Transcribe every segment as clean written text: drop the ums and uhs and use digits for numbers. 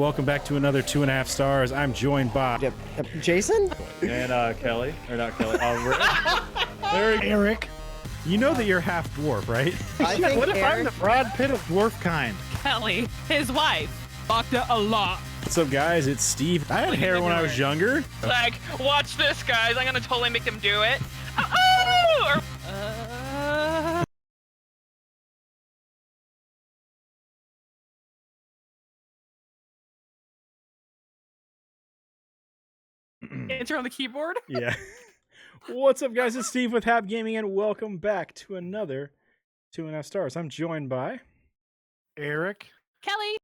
Welcome back to another 2.5 stars. I'm joined by Jason and Kelly, or not Kelly. Erik. You know that you're half dwarf, right? I think What if I'm Erik, the Brad Pitt of dwarf kind? Kelly, his wife, fucked a lot. What's up, guys? It's Steve. I had hair when I was younger. Like, watch this, guys. I'm gonna totally make them do it. Oh! Enter on the keyboard. Yeah. What's up, guys? It's Steve with Hap Gaming, and welcome back to another 2.5 stars. I'm joined by, Erik. Kelly.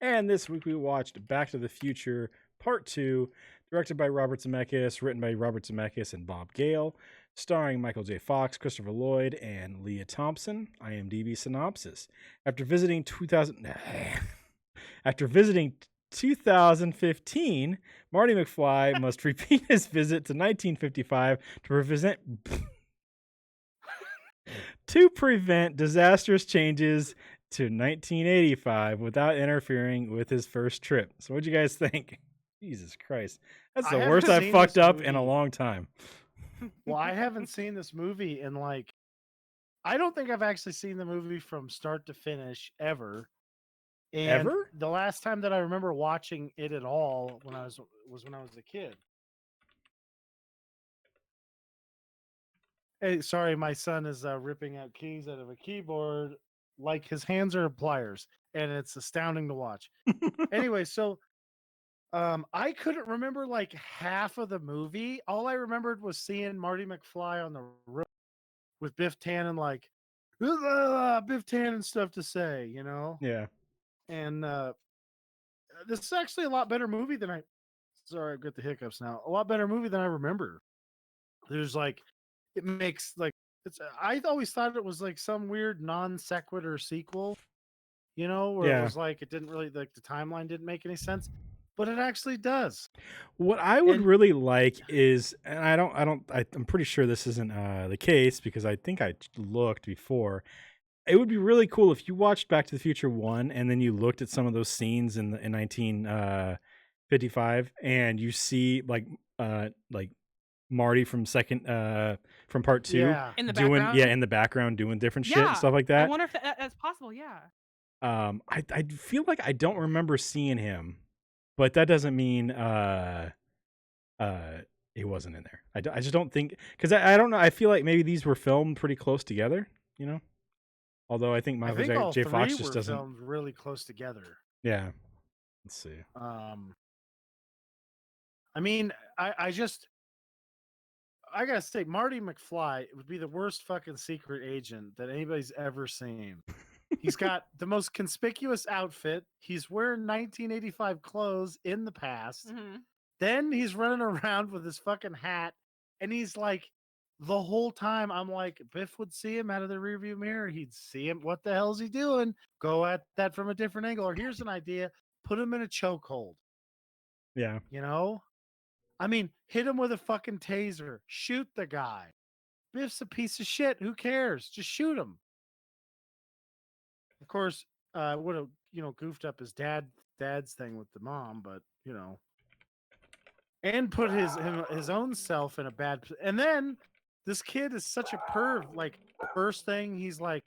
and this week we watched Back to the Future Part 2, directed by Robert Zemeckis, written by Robert Zemeckis and Bob Gale, starring Michael J. Fox, Christopher Lloyd, and Leah Thompson. IMDb synopsis. After visiting 2015, Marty McFly must repeat his visit to 1955 to prevent disastrous changes to 1985 without interfering with his first trip. So what'd you guys think? Jesus Christ. That's the worst I've fucked up in a long time. Well, I haven't seen this movie in I don't think I've actually seen the movie from start to finish ever. And Ever? the last time that I remember watching it at all was when I was a kid. Hey, sorry, my son is ripping out keys out of a keyboard like his hands are pliers, and it's astounding to watch. Anyway, so I couldn't remember half of the movie. All I remembered was seeing Marty McFly on the roof with Biff Tannen, Biff Tannen stuff to say, you know? Yeah. And this is actually a lot better movie than sorry, I've got the hiccups now. A lot better movie than I remember. There's it makes I always thought it was some weird non sequitur sequel, you know, where it was it didn't really the timeline didn't make any sense, but it actually does. What I would really like is, and I'm pretty sure this isn't the case because I think I looked before. It would be really cool if you watched Back to the Future 1 and then you looked at some of those scenes in 1955 and you see Marty from from part 2 In the doing background? in the background doing different shit and stuff like I that. wonder if that's possible. Yeah. I feel like I don't remember seeing him, but that doesn't mean he wasn't in there. I just don't think, because I don't know. I feel like maybe these were filmed pretty close together, you know. Although I think Michael J. Fox just doesn't. Filmed really close together. Yeah. Let's see. I mean, I gotta say, Marty McFly would be the worst fucking secret agent that anybody's ever seen. He's got the most conspicuous outfit. He's wearing 1985 clothes in the past. Mm-hmm. Then he's running around with his fucking hat, and he's the whole time I'm Biff would see him out of the rearview mirror. He'd see him. What the hell is he doing? Go at that from a different angle. Or here's an idea: put him in a chokehold. Yeah. You know, I mean, hit him with a fucking taser. Shoot the guy. Biff's a piece of shit. Who cares? Just shoot him. Of course, would have goofed up his dad's thing with the mom, but and put his own self in a bad. And then this kid is such a perv. First thing he's got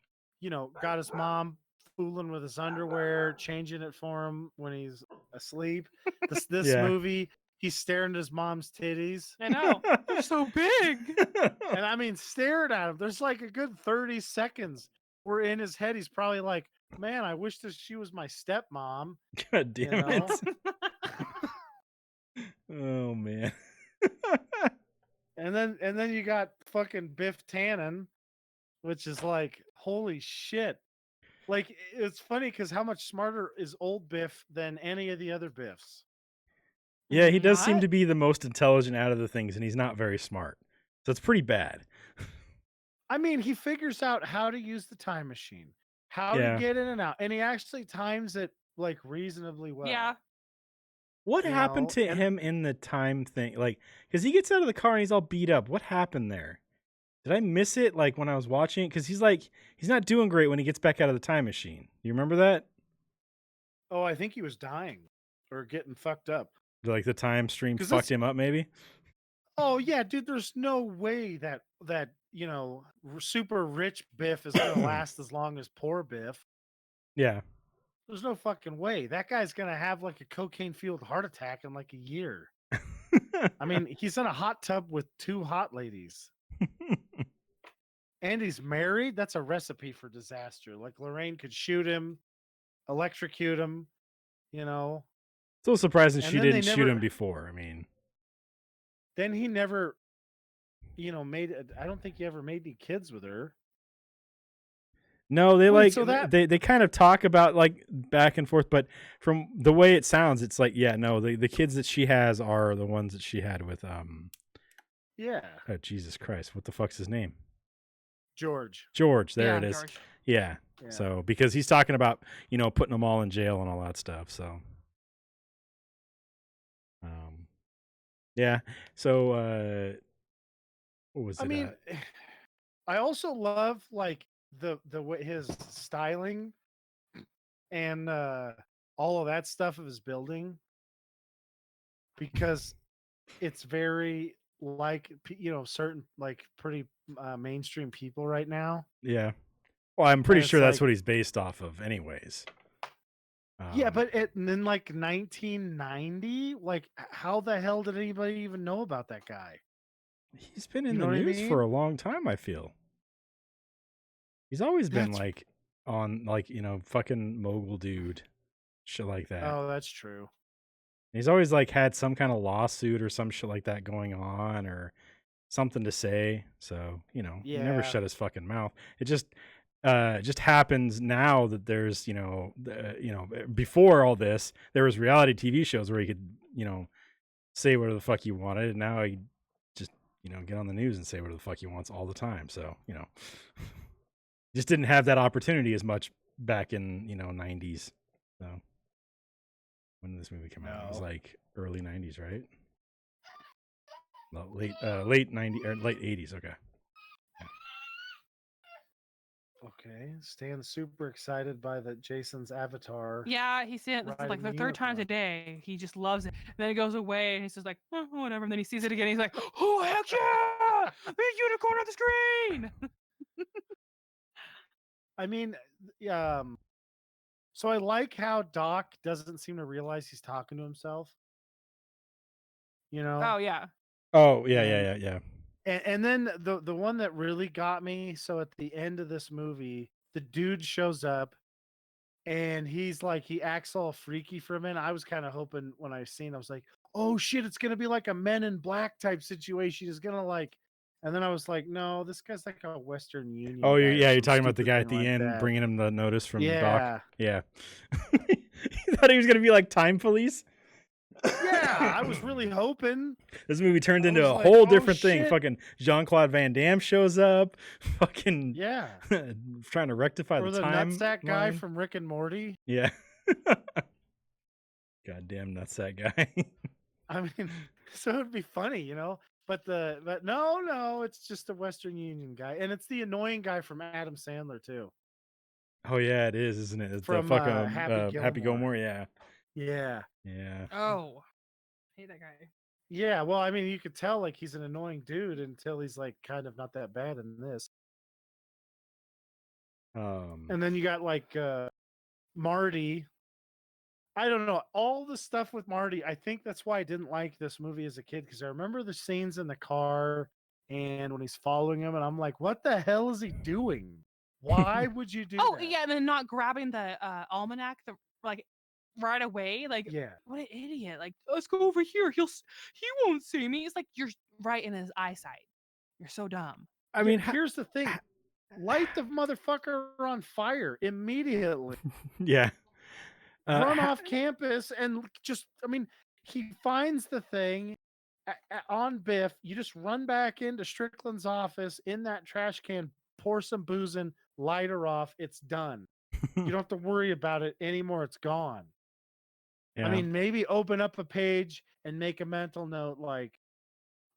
his mom fooling with his underwear, changing it for him when he's asleep. This movie, he's staring at his mom's titties. I know. They're so big. And I mean, staring at him. There's a good 30 seconds where in his head he's probably man, I wish she was my stepmom. God damn it. Oh man. And then you got fucking Biff Tannen, which is holy shit. It's funny because how much smarter is old Biff than any of the other Biffs? Yeah, he does seem to be the most intelligent out of the things, and he's not very smart. So it's pretty bad. I mean, he figures out how to use the time machine, how to get in and out, and he actually times it reasonably well. Yeah. What happened to him in the time thing? Because he gets out of the car and he's all beat up. What happened there? Did I miss it when I was watching it? Because he's not doing great when he gets back out of the time machine. You remember that? Oh, I think he was dying. or getting fucked up. Like the time stream 'Cause fucked this- him up, maybe. Oh yeah, dude. There's no way that super rich Biff is gonna last as long as poor Biff. Yeah. There's no fucking way. That guy's gonna have like a cocaine fueled heart attack in like a year. I mean, he's in a hot tub with 2 hot ladies. And he's married. That's a recipe for disaster. Like Lorraine could shoot him, electrocute him, you know. It's a little surprising And she then they didn't shoot never- him before. I mean, Then he never, I don't think he ever made any kids with her. no, they Wait, like so that- they kind of talk about like back and forth, but from the way it sounds, it's like no, the kids that she has are the ones that she had with Yeah, oh, Jesus Christ, what the fuck's his name? George. George. There yeah, it is. George. Yeah. Yeah. So because he's talking about putting them all in jail and all that stuff. So yeah. So what was it? I mean, I also love like the way his styling and all of that stuff of his building, because it's very like certain like pretty mainstream people right now. yeah. Well, I'm pretty it's sure that's like- what he's based off of, anyways. Yeah, but in like 1990, like how the hell did anybody even know about that guy? he's been in You the know what I news mean? for a long time. I feel he's always been That's- like on like fucking mogul dude, shit like that. Oh, that's true. He's always like had some kind of lawsuit or some shit like that going on or something to say. So, he never Yeah. shut his fucking mouth. It just happens now that there's, before all this, there was reality TV shows where he could, say whatever the fuck he wanted. And now he just, get on the news and say whatever the fuck he wants all the time. So, just didn't have that opportunity as much back in, 90s. So when did this movie come out? It was No. like early 90s, right? No, late 90s or late 80s. Okay. Okay, Stan's super excited by the Jason's avatar. Yeah, he said this is like Riding the the 3rd time unicorn. today. He just loves it. And then it goes away, and he's just like, whatever. And then he sees it again. He's like, oh heck yeah! The unicorn on the screen. I mean, so I like how Doc doesn't seem to realize he's talking to himself. Oh yeah. Oh, yeah, And- yeah. And then the one that really got me, so at the end of this movie, the dude shows up and he's like, he acts all freaky for a minute. I was kind of hoping when I seen, I was like, oh shit, it's gonna be like a Men in Black type situation. He's gonna like, and then I was like, no, this guy's like a Western Union. Oh, guy or you're some talking about the stupid guy at thing the like end that. bringing him the notice from Doc. Yeah. Yeah. You thought he was gonna be like Time Police? Yeah, I was really hoping. This movie turned I into was a like, whole oh, different thing. shit. Fucking Jean-Claude Van Damme shows up. Fucking Yeah. trying to rectify Or the the time. nutsack guy line. from Rick and Morty. Yeah. Goddamn nutsack guy. I mean, so it'd be funny, But no, it's just a Western Union guy, and it's the annoying guy from Adam Sandler too. Oh yeah, it is, isn't it? It's From, the fucking Happy Happy Gilmore. Gilmore. Yeah. Yeah, Yeah. Oh, hate that guy. yeah. Well, I mean, you could tell like he's an annoying dude until he's like kind of not that bad in this. And then you got like Marty. I don't know, all the stuff with Marty. I think that's why I didn't like this movie as a kid, because I remember the scenes in the car and when he's following him, and I'm like, what the hell is he doing? Why would you do Oh that? yeah, and then not grabbing the almanac like right away. Like Yeah. what an idiot! Like let's go over here. He won't see me. It's like you're right in his eyesight. You're so dumb. I mean, Here's the thing. Light the motherfucker on fire immediately. yeah. Run off campus and he finds the thing on Biff. You just run back into Strickland's office in that trash can, pour some booze in, light her off. It's done. You don't have to worry about it anymore. It's gone. Yeah. I mean, maybe open up a page and make a mental note like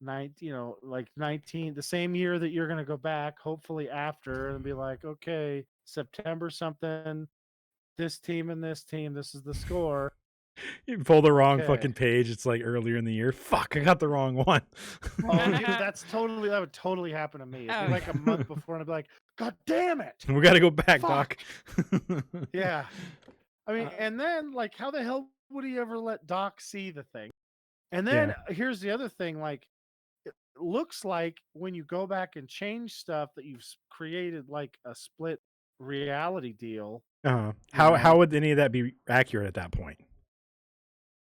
19, the same year that you're going to go back, hopefully after, and be like, okay, September something, this team and this team, this is the score. You pull the wrong Okay. fucking page. It's like earlier in the year. Fuck, I got the wrong one. Oh, dude, that would totally happen to me. It'd Oh, be like a month before, and I'd be like, God damn it! We got to go back, Fuck. Doc. Yeah. I mean, and then like, how the hell would he ever let Doc see the thing? And then here's the other thing, like, it looks like when you go back and change stuff that you've created like a split reality deal. How would any of that be accurate at that point?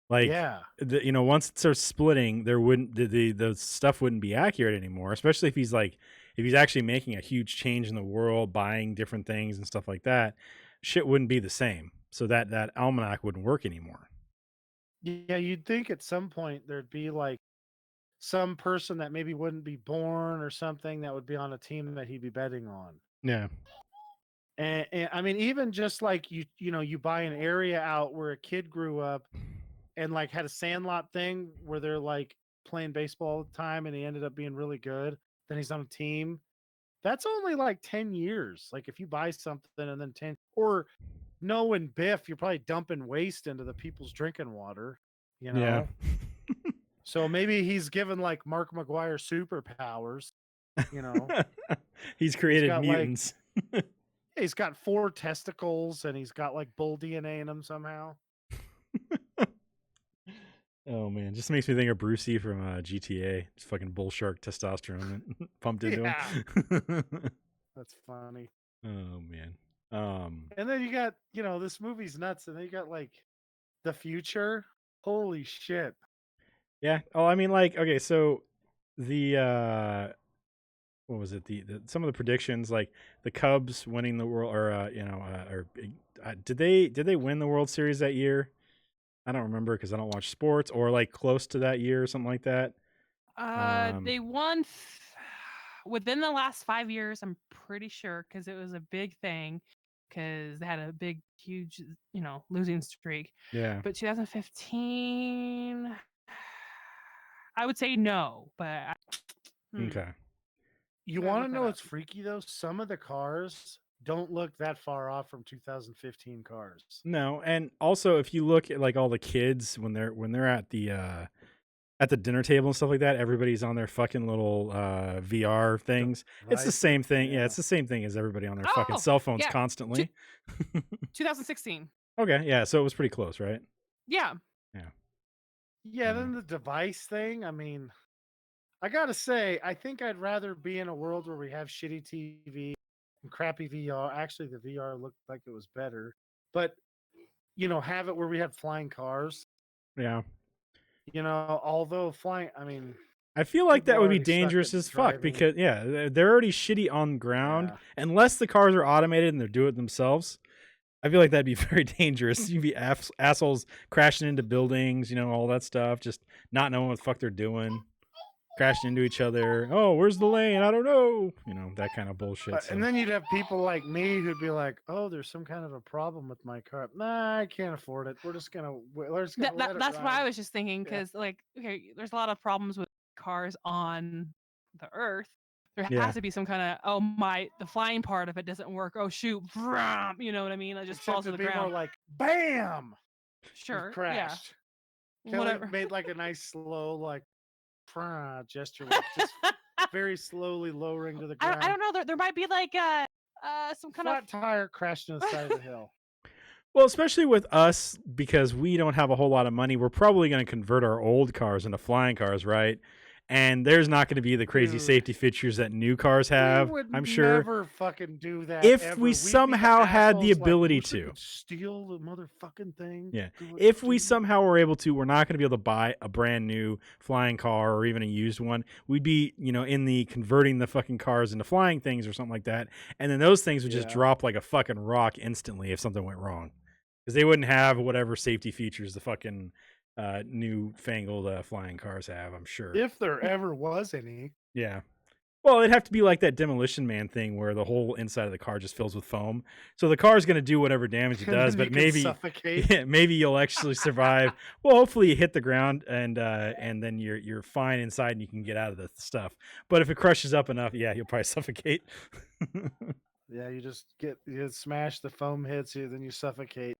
Like, Yeah. Once it starts splitting, there wouldn't the stuff wouldn't be accurate anymore. Especially if he's actually making a huge change in the world, buying different things and stuff like that. Shit wouldn't be the same. So that almanac wouldn't work anymore. Yeah, you'd think at some point there'd be like some person that maybe wouldn't be born or something that would be on a team that he'd be betting on. Yeah. And I mean, even just like you buy an area out where a kid grew up and like had a sandlot thing where they're like playing baseball all the time and he ended up being really good. Then he's on a team. That's only like 10 years. Like if you buy something and then 10 or knowing Biff, you're probably dumping waste into the people's drinking water, Yeah. So maybe he's given like Mark McGuire superpowers, He's created got, mutants. He's got 4 testicles and he's got like bull DNA in him somehow. Oh man, just makes me think of Brucey from GTA. Just fucking bull shark testosterone pumped into him. That's funny. Oh man. And then you got, this movie's nuts, and then you got like the future. Holy shit. Yeah. Oh, I mean, like, okay, so the what was it? The some of the predictions, like the Cubs winning the world, or did they win the World Series that year? I don't remember because I don't watch sports, or like close to that year or something like that. They won within the last 5 years, I'm pretty sure, because it was a big thing, because they had a big, huge, losing streak. Yeah. But 2015, I would say no, but Okay. You Gotta want look to that know up. what's freaky though? Some of the cars don't look that far off from 2015 cars. No, and also if you look at like all the kids when they're at the dinner table and stuff like that, everybody's on their fucking little VR things. It's the same thing. Yeah, it's the same thing as everybody on their fucking Oh, cell phones yeah. constantly. 2016. Okay, yeah, so it was pretty close, right? Yeah. Yeah, then the device thing. I mean, I gotta say, I think I'd rather be in a world where we have shitty TV and crappy VR. Actually, the VR looked like it was better, but have it where we had flying cars. Yeah. Although flying, I mean, I feel like people that would be already suck dangerous at as fuck driving. because they're already shitty on ground. Yeah. Unless the cars are automated and they're doing it themselves. I feel like that'd be very dangerous. You'd be assholes crashing into buildings, all that stuff, just not knowing what the fuck they're doing, crashing into each other. Oh, where's the lane? I don't know. That kind of bullshit. And then you'd have people like me who'd be like, "Oh, there's some kind of a problem with my car. Nah, I can't afford it. We're just gonna let it That's what I ride." was just thinking, because there's a lot of problems with cars on the Earth. There Yeah. has to be some kind of the flying part of it doesn't work. Oh shoot, vroom, you know what I mean? It just Except falls to it'd the be ground. more like bam, Sure, crashed. yeah, Kelly whatever. made like a nice slow like gesture, like just very slowly lowering to the ground. I don't know. There might be like some kind Flat of tire crashed in the side of the hill. Well, especially with us, because we don't have a whole lot of money, we're probably going to convert our old cars into flying cars, right? And there's not going to be the crazy Dude. safety features that new cars have. We would I'm sure. never fucking do that. If ever. we We'd be somehow had the assholes, like, ability "Wish I to." could steal the motherfucking thing. Yeah. Good If we dude." somehow were able to, we're not going to be able to buy a brand new flying car or even a used one. We'd be, in the converting the fucking cars into flying things or something like that. And then those things would just drop like a fucking rock instantly if something went wrong. Because they wouldn't have whatever safety features the fucking new fangled flying cars have, I'm sure. If there ever was any. Yeah. Well, it'd have to be like that Demolition Man thing where the whole inside of the car just fills with foam. So the car's going to do whatever damage it does, but maybe you'll actually survive. Well, hopefully you hit the ground and then you're fine inside and you can get out of the stuff. But if it crushes up enough, yeah, you'll probably suffocate. Yeah, you smash, the foam hits you, then you suffocate.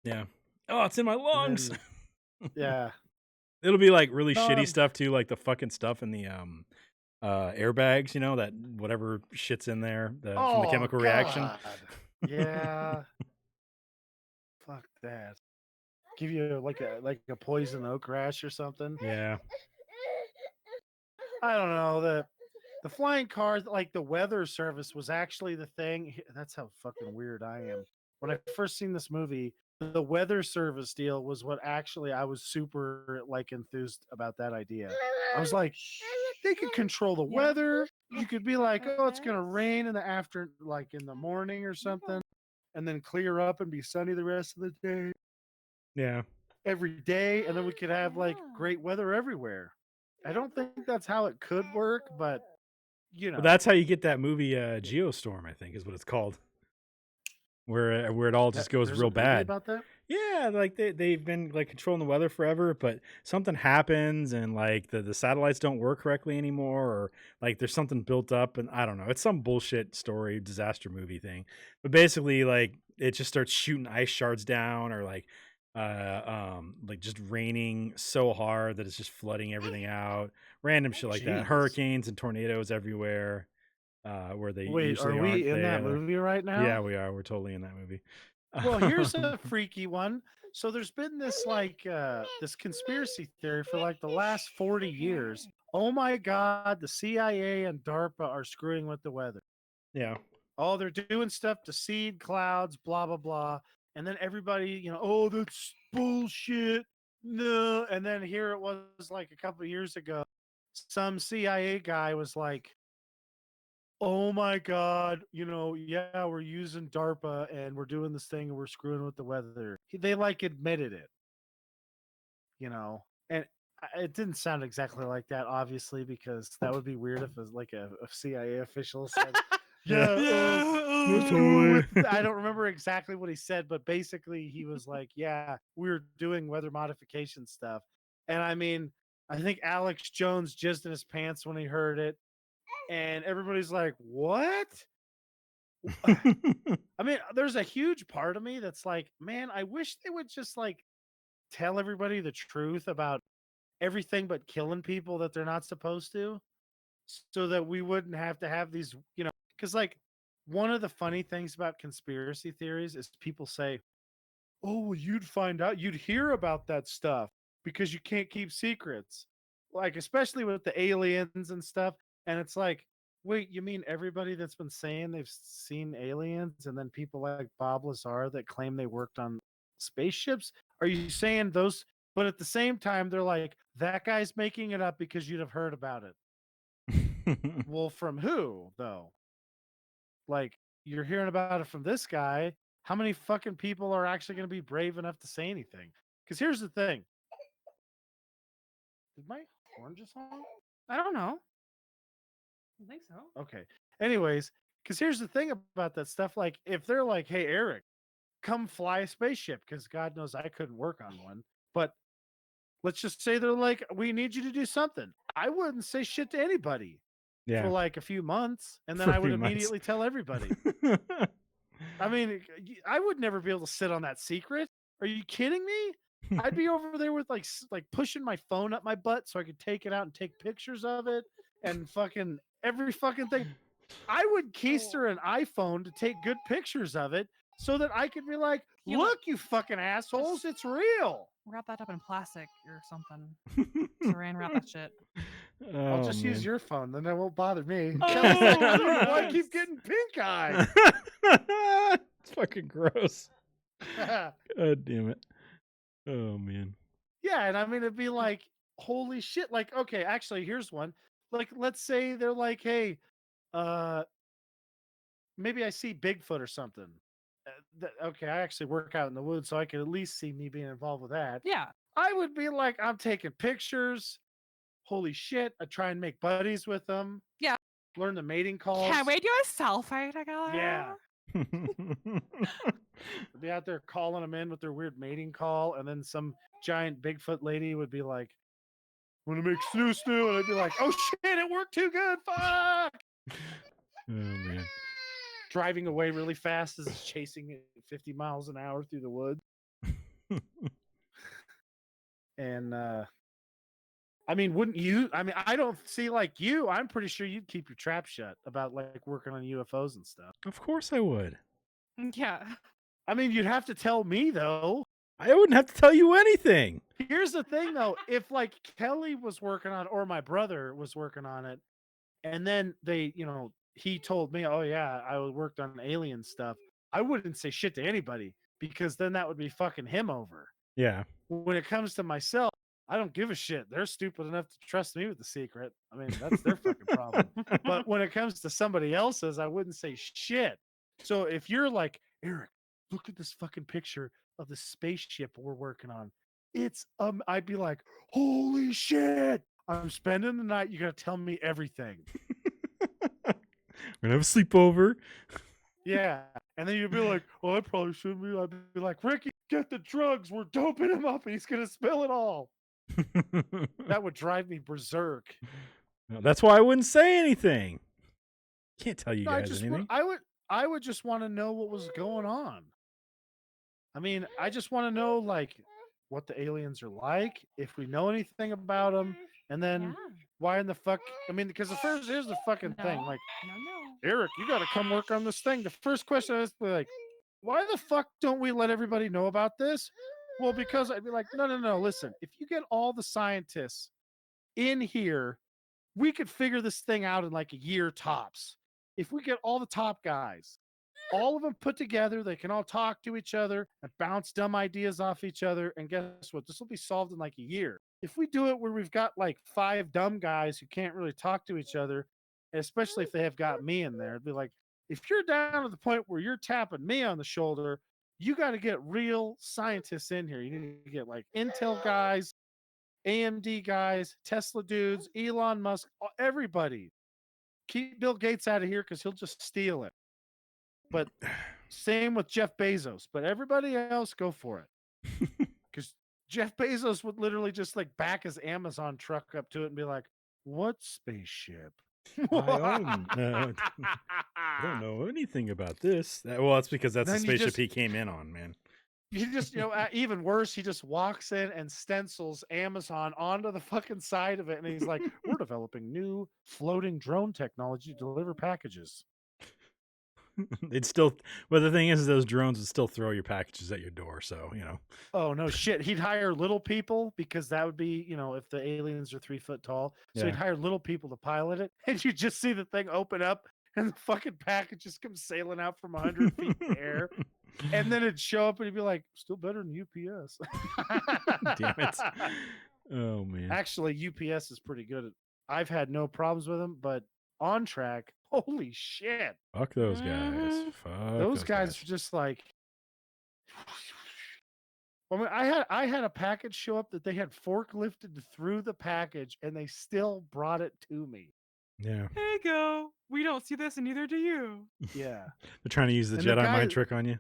Yeah. Oh, it's in my lungs. Yeah. It'll be like really No, shitty stuff too, like the fucking stuff in the airbags, that whatever shit's in there from the oh chemical reaction. God. Yeah. Fuck that. Give you like a poison oak rash or something. Yeah. I don't know. The flying cars, like the weather service was actually the thing. That's how fucking weird I am. When I first seen this movie, the weather service deal was what actually I was super like enthused about that idea. I was like, they could control the weather. You could be like, oh, it's gonna rain in the like in the morning or something, and then clear up and be sunny the rest of the day. Yeah. Every day, and then we could have like great weather everywhere. I don't think that's how it could work, but Well, that's how you get that movie Geostorm, I think is what it's called. Where it all just goes there's real a movie bad. about that. Yeah, like they've been like controlling the weather forever, but something happens and like the satellites don't work correctly anymore, or like there's something built up, and I don't know. It's some bullshit story, disaster movie thing. But basically, like it just starts shooting ice shards down, or like just raining so hard that it's just flooding everything out. Random shit like that. Jeez. Hurricanes and tornadoes everywhere. Where they Wait, usually are aren't we in that there. movie right Yeah, now? we are. We're totally in that movie. Well, here's a freaky one. So there's been this like this conspiracy theory for like the last 40 years. Oh my God, the CIA and DARPA are screwing with the weather. Yeah. Oh, they're doing stuff to seed clouds, blah blah blah. And then everybody, oh, that's bullshit. No. And then here it was like a couple of years ago, some CIA guy was like, oh my God, yeah, we're using DARPA and we're doing this thing and we're screwing with the weather. They like admitted it, and it didn't sound exactly like that, obviously, because that would be weird if it was like a CIA official said, we're screwing with. I don't remember exactly what he said, but basically he was like, yeah, we're doing weather modification stuff. And I mean, I think Alex Jones jizzed in his pants when he heard it. And everybody's like, what? I mean, there's a huge part of me that's like, man, I wish they would just like tell everybody the truth about everything but killing people that they're not supposed to, so that we wouldn't have to have these, because like one of the funny things about conspiracy theories is people say, oh, well, you'd find out, you'd hear about that stuff because you can't keep secrets. Like, especially with the aliens and stuff. And it's like, wait, you mean everybody that's been saying they've seen aliens and then people like Bob Lazar that claim they worked on spaceships? Are you saying those? But at the same time, they're like, that guy's making it up because you'd have heard about it. Well, from who, though? Like, you're hearing about it from this guy. How many fucking people are actually going to be brave enough to say anything? Because here's the thing. Did my horn just honk? I don't know. I think so. Okay. Anyways, because here's the thing about that stuff. Like, if they're like, hey, Eric, come fly a spaceship, because God knows I couldn't work on one. But let's just say they're like, we need you to do something. I wouldn't say shit to anybody for like a few months. And then I would immediately tell everybody. I mean, I would never be able to sit on that secret. Are you kidding me? I'd be over there with like pushing my phone up my butt so I could take it out and take pictures of it and fucking every fucking thing. I would keister an iPhone to take good pictures of it so that I could be like, look, you fucking assholes, it's real. Wrap that up in plastic or something. Saran wrap that shit. I'll just use your phone, then it won't bother me. Oh, I don't know why I keep getting pink eye. It's fucking gross. God damn it. Oh man. Yeah, and I mean it'd be like, holy shit. Like, okay, actually, here's one. Like, let's say they're like, hey, maybe I see Bigfoot or something. Okay, I actually work out in the woods, so I could at least see me being involved with that. Yeah. I would be like, I'm taking pictures. Holy shit. I try and make buddies with them. Yeah. Learn the mating calls. Can we do a selfie together? Yeah. Be out there calling them in with their weird mating call, and then some giant Bigfoot lady would be like, "Want to make snoo snoo?" And I'd be like, "Oh shit, it worked too good. Fuck!" Oh man. Driving away really fast as it's chasing it 50 miles an hour through the woods. And I mean, wouldn't you? I mean, I don't see like you. I'm pretty sure you'd keep your trap shut about like working on UFOs and stuff. Of course I would. Yeah. I mean, you'd have to tell me though. I wouldn't have to tell you anything. Here's the thing though, if like Kelly was working on, or my brother was working on it, and then they, he told me, oh yeah, I worked on alien stuff, I wouldn't say shit to anybody because then that would be fucking him over. Yeah. When it comes to myself, I don't give a shit. They're stupid enough to trust me with the secret. I mean, that's their fucking problem. But when it comes to somebody else's, I wouldn't say shit. So if you're like, Eric, look at this fucking picture of the spaceship we're working on. It's I'd be like, holy shit. I'm spending the night. You gotta tell me everything. We're gonna have a sleepover. Yeah. And then you'd be like, oh, I probably shouldn't be. I'd be like, Ricky, get the drugs. We're doping him up and he's gonna spill it all. That would drive me berserk. No, that's why I wouldn't say anything. Can't tell you guys anything. I would just want to know what was going on. I mean, I just want to know like what the aliens are like, if we know anything about them, and then why in the fuck? I mean, because here's the fucking thing. Like, Eric, you got to come work on this thing. The first question is like, why the fuck don't we let everybody know about this? Well, because I'd be like, no. Listen, if you get all the scientists in here, we could figure this thing out in like a year tops. If we get all the top guys, all of them put together, they can all talk to each other and bounce dumb ideas off each other. And guess what? This will be solved in like a year. If we do it where we've got like 5 dumb guys who can't really talk to each other, especially if they have got me in there, it'd be like, if you're down to the point where you're tapping me on the shoulder, you got to get real scientists in here. You need to get like Intel guys, AMD guys, Tesla dudes, Elon Musk, everybody. Keep Bill Gates out of here because he'll just steal it. But same with Jeff Bezos. But everybody else, go for it. Because Jeff Bezos would literally just like back his Amazon truck up to it and be like, what spaceship? I don't know anything about this. Well, that's because that's the spaceship he came in on, man. You just, even worse, he just walks in and stencils Amazon onto the fucking side of it. And he's like, we're developing new floating drone technology to deliver packages. It's still, but the thing is those drones would still throw your packages at your door. So, Oh, no shit. He'd hire little people because that would be, if the aliens are 3 foot tall. So he'd hire little people to pilot it. And you just see the thing open up and the fucking packages come sailing out from 100 feet in the air. And then it'd show up and he'd be like, still better than UPS. Damn it. Oh, man. Actually, UPS is pretty good. I've had no problems with them, but On Track, holy shit. Fuck those guys. Fuck those guys are just like... I mean, I had a package show up that they had forklifted through the package and they still brought it to me. Yeah. There you go. We don't see this and neither do you. Yeah. They're trying to use the Jedi mind trick on you.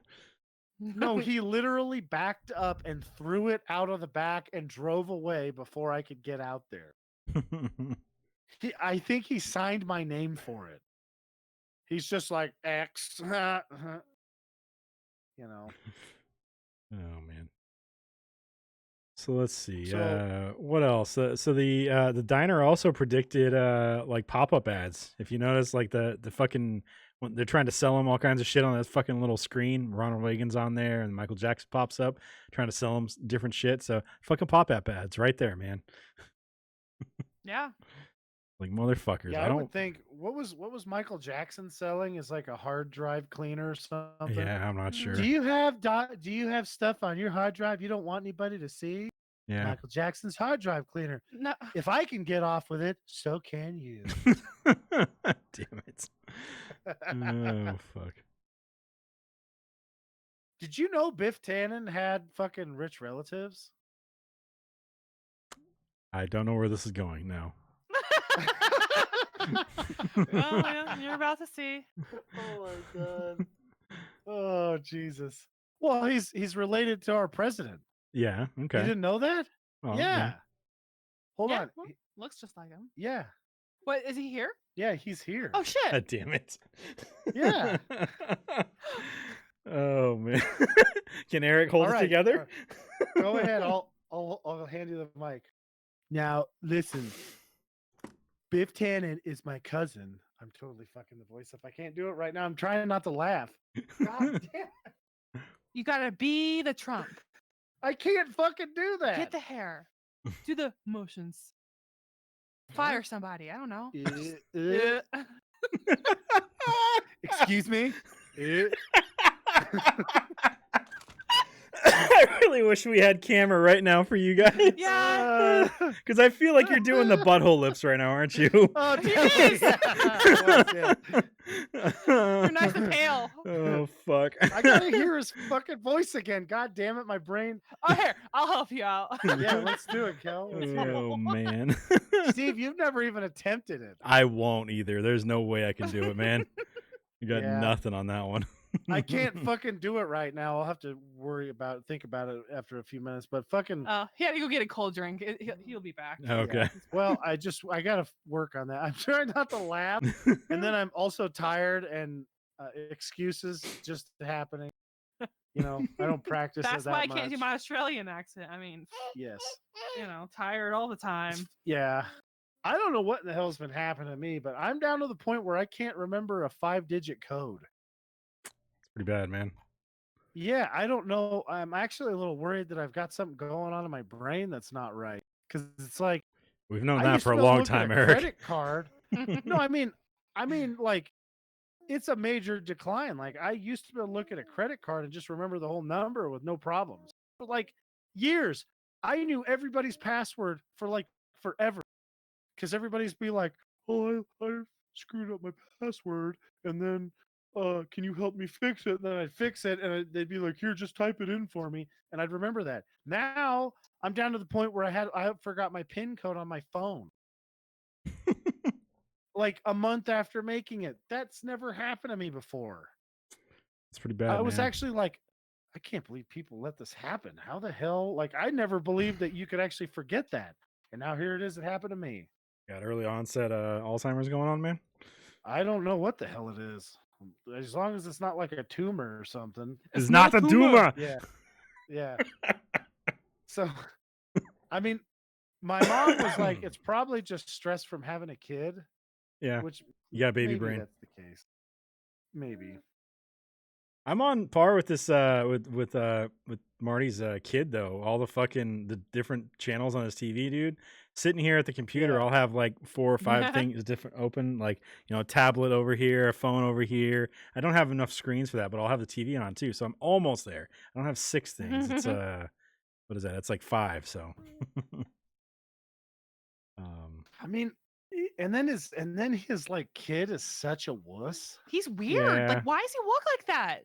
No, he literally backed up and threw it out of the back and drove away before I could get out there. I think he signed my name for it. He's just like, X. Oh, man. So let's see. What else? So the diner also predicted like pop-up ads. If you notice, like the fucking when they're trying to sell them all kinds of shit on that fucking little screen. Ronald Reagan's on there, and Michael Jackson pops up trying to sell them different shit. So fucking pop-up ads right there, man. Yeah. Like motherfuckers. Yeah, I would think what was Michael Jackson selling is like a hard drive cleaner or something. Yeah, I'm not sure. Do you have stuff on your hard drive you don't want anybody to see? Yeah. Michael Jackson's hard drive cleaner. No. If I can get off with it, so can you. Damn it. Oh fuck. Did you know Biff Tannen had fucking rich relatives? I don't know where this is going now. Well, yeah, you're about to see. Oh my god. Oh Jesus. Well, he's related to our president. Yeah. Okay. You didn't know that? Oh, yeah. Hold on. Well, looks just like him. Yeah. What, is he here? Yeah, he's here. Oh shit. God damn it. Yeah. Oh man. Can Eric hold it together? Go ahead. I'll hand you the mic. Now, listen. Biff Tannen is my cousin. I'm totally fucking the voice up. I can't do it right now. I'm trying not to laugh. God damn. You gotta be the Trump. I can't fucking do that. Get the hair. Do the motions. Fire somebody. I don't know. Excuse me? I really wish we had camera right now for you guys. Yeah. Because I feel like you're doing the butthole lips right now, aren't you? Oh, Yes. yeah. You're nice and pale. Oh, fuck. I gotta hear his fucking voice again. God damn it, my brain. Oh, here. I'll help you out. Yeah, let's do it, Kel. Let's hear it. Oh, man. Steve, you've never even attempted it. I won't either. There's no way I can do it, man. You got Yeah. nothing on that one. I can't fucking do it right now. I'll have to think about it after a few minutes. But fucking, He had to go get a cold drink. He'll be back. Okay. well, I gotta work on that. I'm trying not to laugh, and then I'm also tired, and excuses just happening. You know, I don't practice. That's that why I much. can't do my Australian accent. I mean, Yes. Tired all the time. Yeah. I don't know what in the hell's been happening to me, but I'm down to the point where I can't remember a 5-digit code. Pretty bad, man. Yeah, I don't know. I'm actually a little worried that I've got something going on in my brain that's not right. Because it's like We've known I that used for to a be able to long look at time, a Eric. credit card. No, I mean, like it's a major decline. Like I used to be able to look at a credit card and just remember the whole number with no problems. But like years, I knew everybody's password for like forever. Because everybody's be like, "Oh, I screwed up my password," and then, "Can you help me fix it?" And then I'd fix it, and they'd be like, "Here, just type it in for me," and I'd remember that. Now I'm down to the point where I forgot my PIN code on my phone. Like a month after making it. That's never happened to me before. It's pretty bad. I was man. actually like, I can't believe people let this happen. How the hell? Like, I never believed that you could actually forget that. And now here it is. It happened to me. Got early onset Alzheimer's going on, man. I don't know what the hell it is. As long as it's not like a tumor or something. It's not a tumor. Yeah. Yeah. So, I mean, my mom was like, it's probably just stress from having a kid. Yeah. Which You got baby maybe brain. that's the case. Maybe. I'm on par with this with Marty's kid though. All the different channels on his TV, dude. Sitting here at the computer, Yeah. I'll have like 4 or 5 things different open, like a tablet over here, a phone over here. I don't have enough screens for that, but I'll have the TV on too, so I'm almost there. I don't have 6 things. It's what is that? It's like 5. So, I mean, and then his like kid is such a wuss. He's weird. Yeah. Like, why does he look like that?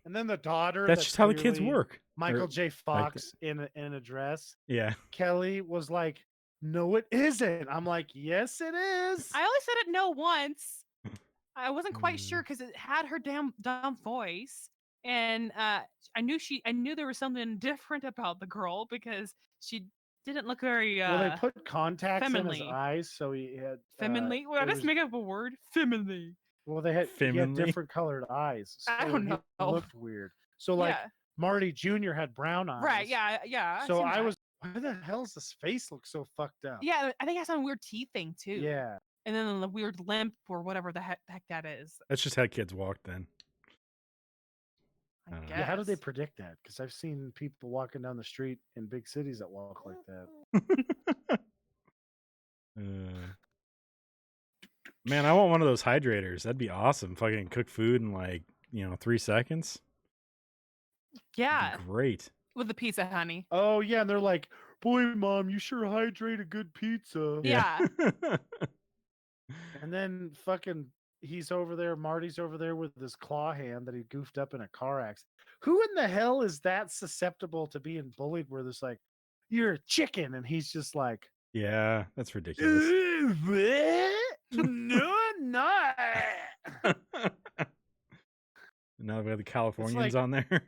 And then the daughter. that's just how the kids clearly work. Michael Or- J. Fox in a dress. Yeah. Kelly was like, "No, it isn't." I'm like, "Yes, it is." I only said it no once. I wasn't quite Hmm. sure because it had her damn dumb voice, and I knew there was something different about the girl because she didn't look very Well, they put contacts in his femininely. eyes, so he had Femininely. Well, I it just was- make up a word. Femininely. Well, he had Femininely? different colored eyes. So I don't he know. looked weird. So like Yeah. Marty Jr. had brown eyes. Right. Yeah. Yeah. I've So seen I that. was, why the hell does his face look so fucked up? Yeah, I think it has some weird teeth thing too. Yeah. And then the weird limp or whatever the heck that is. That's just how kids walk then. I don't know. guess. Yeah, how did they predict that? Because I've seen people walking down the street in big cities that walk like that. Man, I want one of those hydrators. That'd be awesome. Fucking cook food in like 3 seconds. Yeah, That'd be great. with the pizza, honey. Oh yeah, and they're like, "Boy, mom, you sure hydrate a good pizza." Yeah. And then fucking he's over there, Marty's over there with his claw hand that he goofed up in a car accident. Who in the hell is that susceptible to being bullied where there's like, "You're a chicken," and he's just like, Yeah, that's ridiculous. "No, I'm not." Now we have the Californians like- on there.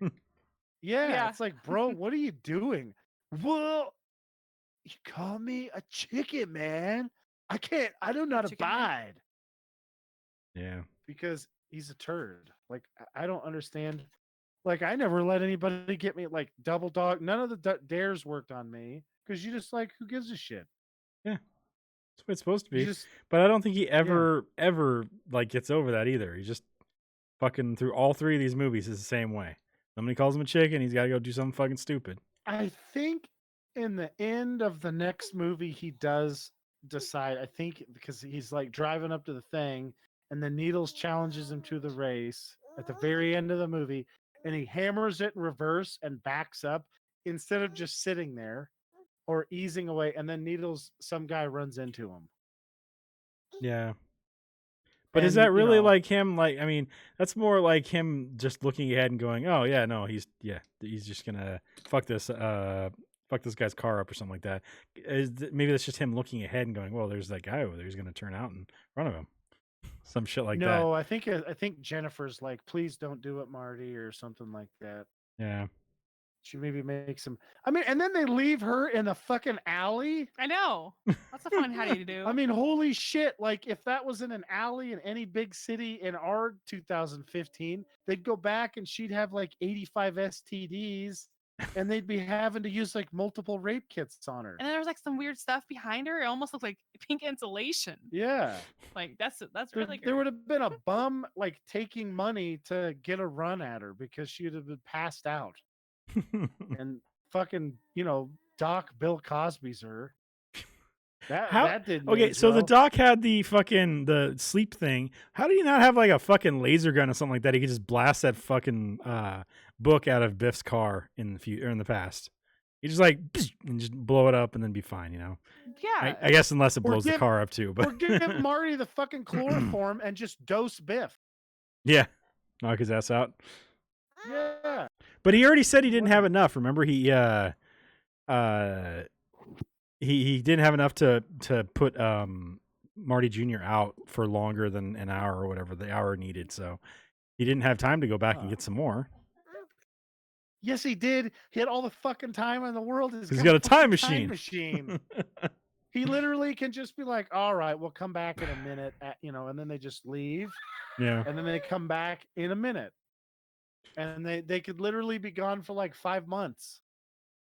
Yeah, Yeah. it's like, bro, what are you doing? Well, you call me a chicken, man. I don't know how to Chicken man? abide Yeah. because he's a turd. Like, I don't understand. Like, I never let anybody get me like double dog. None of the dares worked on me because you just like, who gives a shit? Yeah, that's what it's supposed to You be. just But I don't think he ever like gets over that either. He just fucking through all three of these movies is the same way. Somebody calls him a chicken, he's got to go do something fucking stupid. I think in the end of the next movie, he does decide. I think because he's like driving up to the thing, and then Needles challenges him to the race at the very end of the movie, and he hammers it in reverse and backs up instead of just sitting there or easing away. And then Needles, some guy runs into him. Yeah. But is And, that really like him? Like, I mean, that's more like him just looking ahead and going, "Oh yeah, no, he's just gonna fuck this guy's car up or something like that." Maybe that's just him looking ahead and going, "Well, there's that guy over there. He's gonna turn out in front of him." Some shit like that. No, I think Jennifer's like, "Please don't do it, Marty," or something like that. Yeah. She maybe makes him. I mean, and then they leave her in a fucking alley. I know. That's a fun Hattie to do. I mean, holy shit. Like, if that was in an alley in any big city in our 2015, they'd go back and she'd have like 85 STDs and they'd be having to use like multiple rape kits on her. And then there was like some weird stuff behind her. It almost looked like pink insulation. Yeah. Like, that's really good. There would have been a bum like taking money to get a run at her because she would have been passed out. And fucking, Doc Bill Cosby's her. That didn't. Okay, so the doc had the sleep thing. How do you not have like a fucking laser gun or something like that? He could just blast that fucking book out of Biff's car in the past. You just like and just blow it up and then be fine, Yeah. I guess unless it blows the car up too. But or give Marty the fucking chloroform and just dose Biff. Yeah, knock his ass out. Yeah. But he already said he didn't have enough. Remember, he didn't have enough to put Marty Jr. out for longer than an hour or whatever the hour needed. So he didn't have time to go back and get some more. Yes, he did. He had all the fucking time in the world. He's got a time machine. He literally can just be like, "All right, we'll come back in a minute," and then they just leave. Yeah. And then they come back in a minute. And they could literally be gone for like 5 months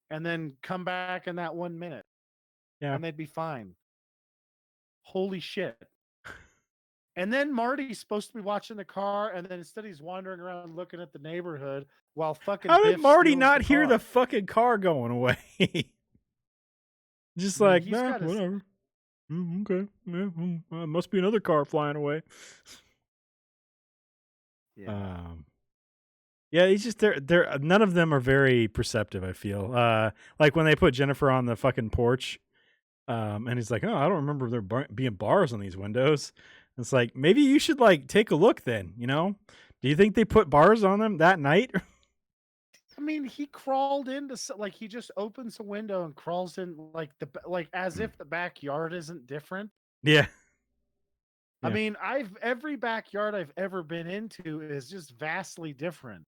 and then come back in that 1 minute. Yeah. And they'd be fine. Holy shit. And then Marty's supposed to be watching the car, and then instead he's wandering around looking at the neighborhood while fucking. How did Biff Marty steals not the hear car. the fucking car going away? Just like, nah, whatever. Okay. Yeah, must be another car flying away. Yeah. Yeah, he's just they're none of them are very perceptive, I feel. Like when they put Jennifer on the fucking porch, and he's like, "Oh, I don't remember there being bars on these windows." It's like, maybe you should like take a look then, Do you think they put bars on them that night? I mean, he crawled into like he just opens a window and crawls in like as if the backyard isn't different. Yeah. I mean, every backyard I've ever been into is just vastly different,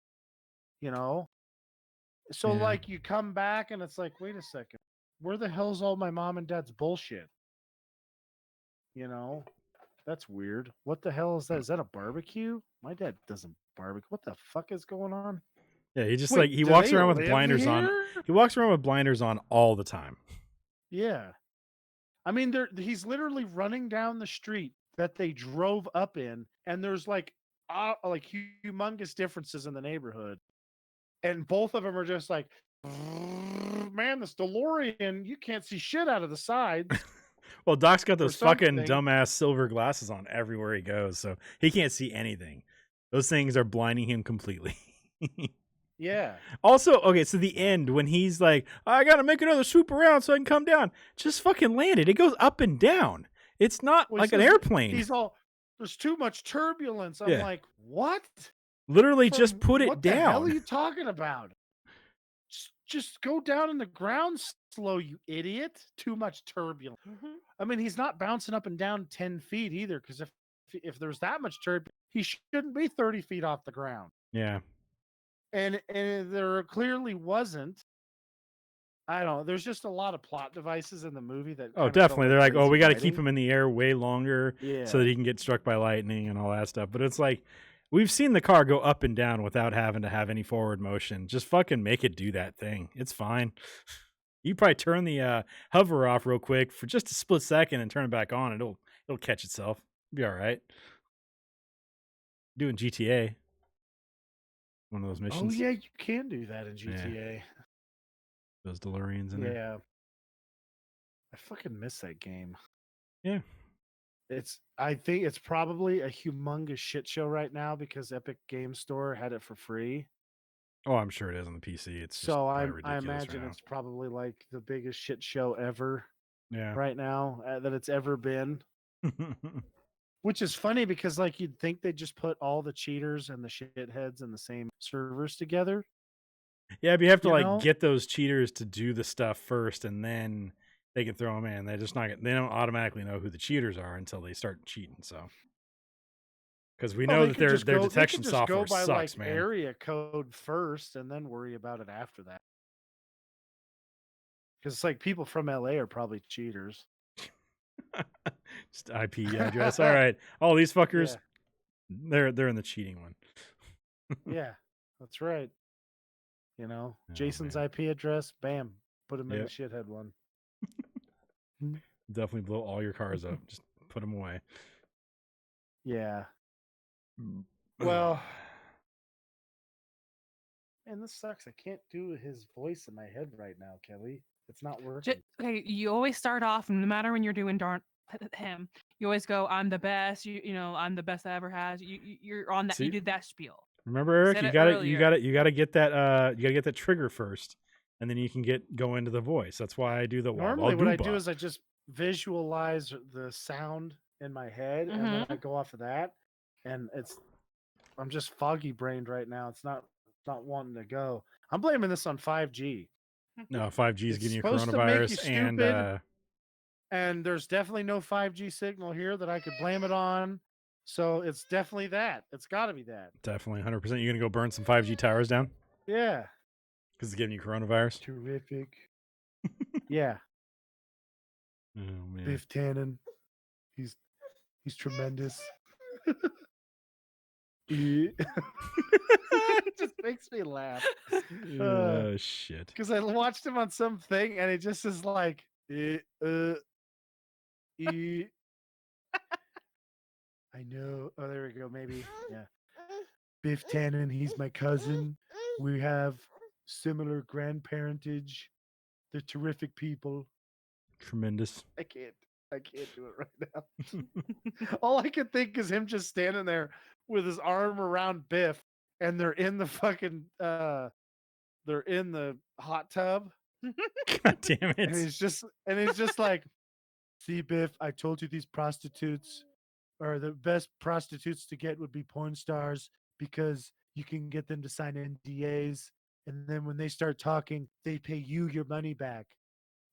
So like you come back and it's like, wait a second, where the hell's all my mom and dad's bullshit? That's weird. What the hell is that? Is that a barbecue? My dad doesn't barbecue. What the fuck is going on? Yeah, he just he walks around with blinders on. He walks around with blinders on all the time. Yeah. I mean, he's literally running down the street that they drove up in, and there's like humongous differences in the neighborhood. And both of them are just like, man, this DeLorean, you can't see shit out of the sides. Well, Doc's got those fucking dumbass silver glasses on everywhere he goes, so he can't see anything. Those things are blinding him completely. Yeah. Also, okay, so the end when he's like, I gotta make another swoop around so I can come down. Just fucking land it. It goes up and down. It's not like an airplane. He's all, there's too much turbulence. I'm like, what? Literally just put it down. What the hell are you talking about? Just go down in the ground slow, you idiot. Too much turbulence. Mm-hmm. I mean, he's not bouncing up and down 10 feet either, because if there's that much turbulence, he shouldn't be 30 feet off the ground. Yeah. And there clearly wasn't. I don't know. There's just a lot of plot devices in the movie that. Oh, definitely. They're like, we got to keep him him in the air way longer so that he can get struck by lightning and all that stuff. But it's like, we've seen the car go up and down without having to have any forward motion. Just fucking make it do that thing. It's fine. You probably turn the hover off real quick for just a split second and turn it back on. It'll catch itself. Be all right. Doing GTA. One of those missions. Oh yeah, you can do that in GTA. Those DeLoreans in there. Yeah. I fucking miss that game. Yeah. I think it's probably a humongous shit show right now because Epic Game Store had it for free. Oh, I'm sure it is on the PC. It's just So I ridiculous imagine right it's probably like the biggest shit show ever now. right now that it's ever been. Yeah. Which is funny because like you'd think they'd just put all the cheaters and the shitheads in the same servers together. Yeah, but you have to You know? get those cheaters to do the stuff first, and then they can throw them in. They don't automatically know who the cheaters are until they start cheating. So, because we know that their detection software go by sucks, like man. area code first, and then worry about it after that. Because it's like people from LA are probably cheaters. Just IP address. All right, all these fuckers, they're in the cheating one. Yeah, that's right. You know, Oh, Jason's man. IP address, bam, put him in the shithead one. Definitely blow all your cars up. Just put them away. Yeah. Well, man, this sucks. I can't do his voice in my head right now, Kelly. It's not working. Okay, you always start off, no matter when you're doing him, you always go, "I'm the best." You know, I'm the best I ever has. You're on that. See? You do that spiel. Remember, Eric, you got to get that trigger first, and then you can go into the voice. That's why I do the normally what I do is I just visualize the sound in my head, and then I go off of that, and I'm just foggy brained right now. It's not wanting to go. I'm blaming this on 5G. No, 5G is getting you supposed to make you coronavirus, and there's definitely no 5G signal here that I could blame it on. So it's definitely that. It's got to be that. Definitely 100%. You're gonna go burn some 5G towers down? Yeah. Because it's giving you coronavirus. Terrific. Yeah. Oh man. Biff Tannen. He's tremendous. It just makes me laugh. Oh shit. Because I watched him on something and it just is like I know. Oh, there we go. Maybe. Yeah. Biff Tannen, he's my cousin. We have similar grandparentage. They're terrific people. Tremendous. I can't do it right now. All I can think is him just standing there with his arm around Biff, and they're in the fucking they're in the hot tub. God damn it. And he's just like, see, Biff, I told you these prostitutes or the best prostitutes to get would be porn stars because you can get them to sign NDAs. And then when they start talking, they pay you your money back.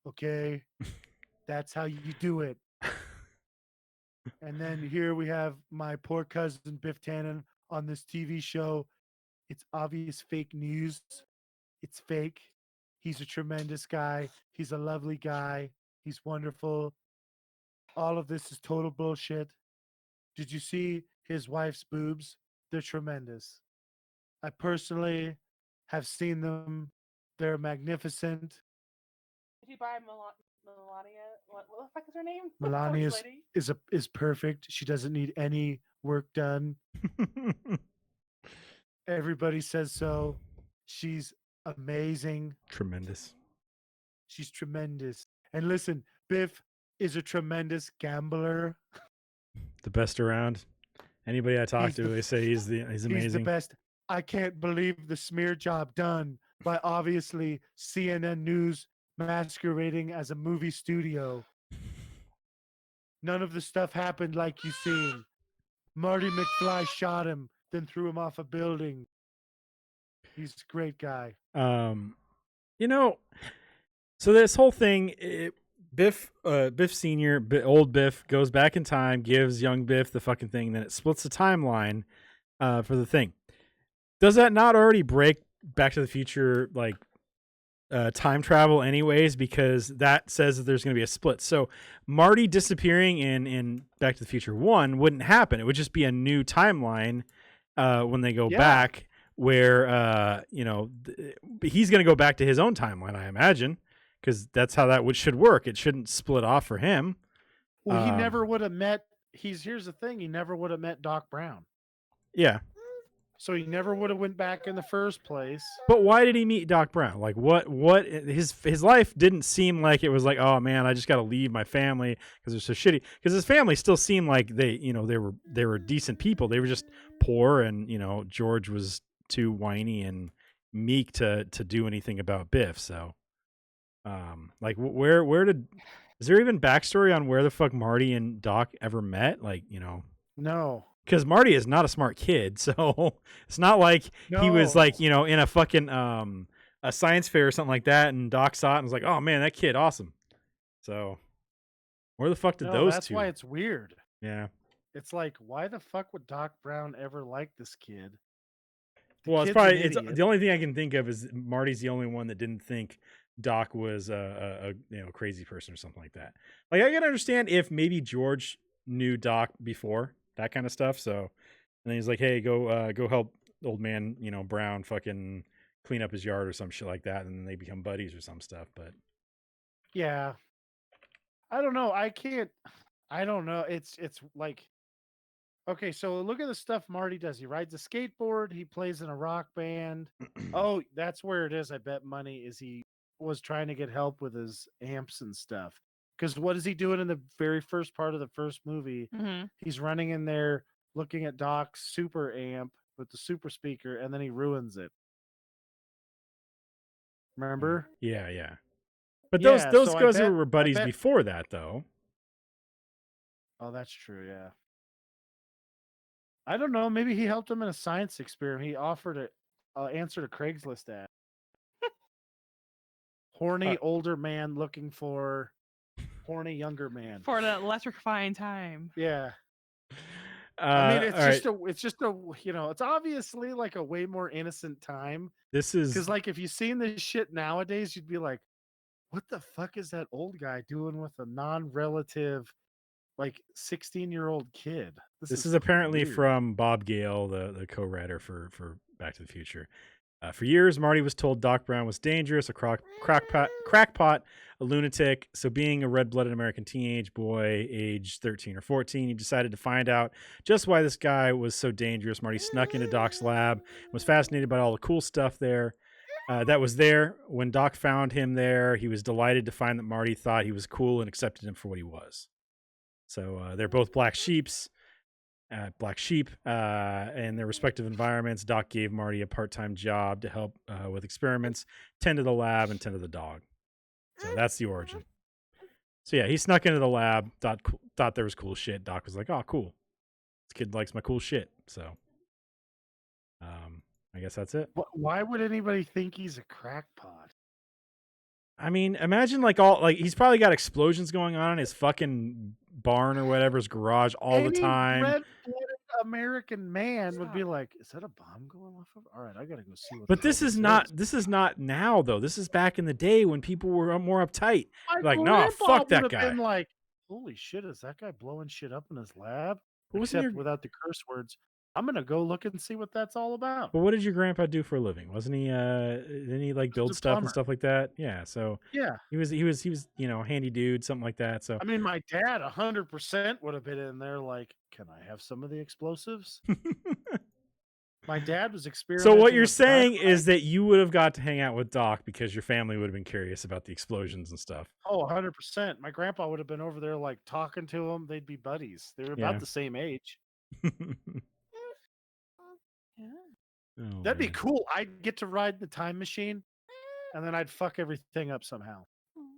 Okay? That's how you do it. And then here we have my poor cousin Biff Tannen on this TV show. It's obvious fake news. It's fake. He's a tremendous guy. He's a lovely guy. He's wonderful. All of this is total bullshit. Did you see his wife's boobs? They're tremendous. I personally have seen them. They're magnificent. Did you buy Melania? What the fuck is her name? Melania is perfect. She doesn't need any work done. Everybody says so. She's amazing. Tremendous. She's tremendous. And listen, Biff is a tremendous gambler. The best around. Anybody I talk to, they say he's amazing. He's the best. I can't believe the smear job done by obviously CNN News masquerading as a movie studio. None of the stuff happened like you seen. Marty McFly shot him, then threw him off a building. He's a great guy. So this whole thing, Biff Senior, old Biff goes back in time, gives young Biff the fucking thing, then it splits the timeline for the thing. Does that not already break Back to the Future time travel anyways? Because that says that there's going to be a split. So Marty disappearing in Back to the Future 1 wouldn't happen. It would just be a new timeline when they go back, where he's going to go back to his own timeline, I imagine. because that's how that should work. It shouldn't split off for him. Well, he never would have met. Here's the thing: he never would have met Doc Brown. Yeah, So he never would have went back in the first place. but why did he meet Doc Brown? Like, what his life didn't seem like it was like, oh man, I just got to leave my family because they're so shitty. Because his family still seemed like they were decent people. They were just poor, and George was too whiny and meek to do anything about Biff. So, like, is there even backstory on where the fuck Marty and Doc ever met? Like, No. because Marty is not a smart kid, so it's not like he was like, in a fucking a science fair or something like that, and Doc saw it and was like, "Oh man, that kid, awesome." So, where the fuck did those that's two? why it's weird. Yeah. It's like, why the fuck would Doc Brown ever like this kid? Well, it's probably the only thing I can think of is Marty's the only one that didn't think Doc was a crazy person or something like that. Like, I can understand if maybe George knew Doc before, that kind of stuff. So, and then he's like, "Hey, go help old man, Brown fucking clean up his yard or some shit like that," and then they become buddies or some stuff. But yeah, I don't know. I don't know. It's like, okay, so look at the stuff Marty does. He rides a skateboard. He plays in a rock band. Oh, that's where it is. I bet money is he was trying to get help with his amps and stuff. Because what is he doing in the very first part of the first movie? Mm-hmm. He's running in there looking at Doc's super amp with the super speaker, and then he ruins it. Remember? yeah. But those guys were buddies bet, before that, though. Oh, that's true. Yeah. I don't know. Maybe he helped him in a science experiment. He offered an answer to Craigslist ad. Horny older man looking for horny younger man for the electrifying time. Yeah. I mean, it's obviously like a way more innocent time. This is because, like, if you've seen this shit nowadays, you'd be like, what the fuck is that old guy doing with a non-relative, like 16-year-old kid? This is apparently weird. From Bob Gale, the co-writer for Back to the Future. For years, Marty was told Doc Brown was dangerous, a crackpot, a lunatic. So being a red-blooded American teenage boy, age 13 or 14, he decided to find out just why this guy was so dangerous. Marty snuck into Doc's lab, was fascinated by all the cool stuff there. That was there. When Doc found him there, he was delighted to find that Marty thought he was cool and accepted him for what he was. So they're both black sheep in their respective environments. Doc gave Marty a part-time job to help with experiments, tend to the lab, and tend to the dog. So that's the origin. So yeah, he snuck into the lab, thought there was cool shit. Doc was like, "Oh, cool. This kid likes my cool shit." So I guess that's it. Why would anybody think he's a crackpot? I mean, imagine he's probably got explosions going on in his fucking barn or whatever, his garage all the time. Red-blooded American man would be like, "Is that a bomb going off of? All right, I gotta go see what." But this is not now though. This is back in the day when people were more uptight. Like, no, fuck that guy. Been like, holy shit, is that guy blowing shit up in his lab? Except without the curse words. I'm gonna go look and see what that's all about. But what did your grandpa do for a living? Wasn't he? Didn't he like build stuff and stuff like that? Yeah. So yeah, he was handy dude, something like that. So I mean, my dad 100% would have been in there. Like, can I have some of the explosives? My dad was experimenting. So what you're saying is that you would have got to hang out with Doc because your family would have been curious about the explosions and stuff. Oh, 100%. My grandpa would have been over there, like, talking to him. They'd be buddies. They were about the same age. Yeah. Oh, that'd be cool. I'd get to ride the time machine, and then I'd fuck everything up somehow.